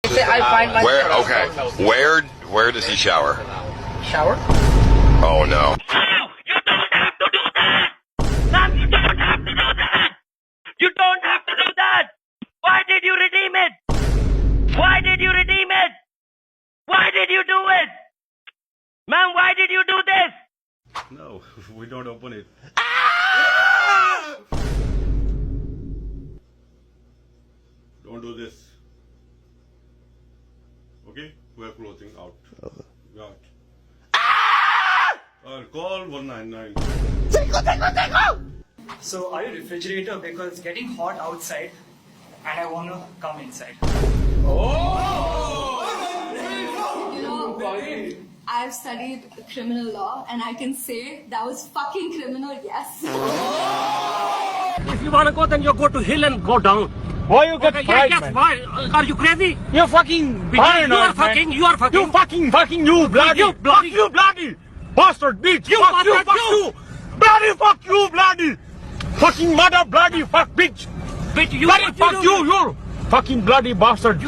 I find myself. Where? Okay. Where does he shower? Shower? Oh no. You don't have to do that! Sam, you don't have to do that! You don't have to do that! Why did you redeem it? Why did you redeem it? Why did you do it? Ma'am, why did you do this? No, we don't open it. Don't do this. Okay? We are closing out. Got. Call 199. So are you refrigerator? Because it's getting hot outside and I want to come inside. You know, I've studied criminal law and I can say that was fucking criminal, yes. If you want to go, then you go to hill and go down. Why you get fired, yes, man? why? Are you crazy? You're fucking paranoid, You are man. fucking, you are fucking. You fucking, you bloody, You bloody- fuck you bloody, bastard bitch, You fuck you, bastard, fuck you. you, bloody fuck you bloody, fucking mother bloody fuck bitch, Bitch, you bloody what fuck do? you, you fucking bloody bastard.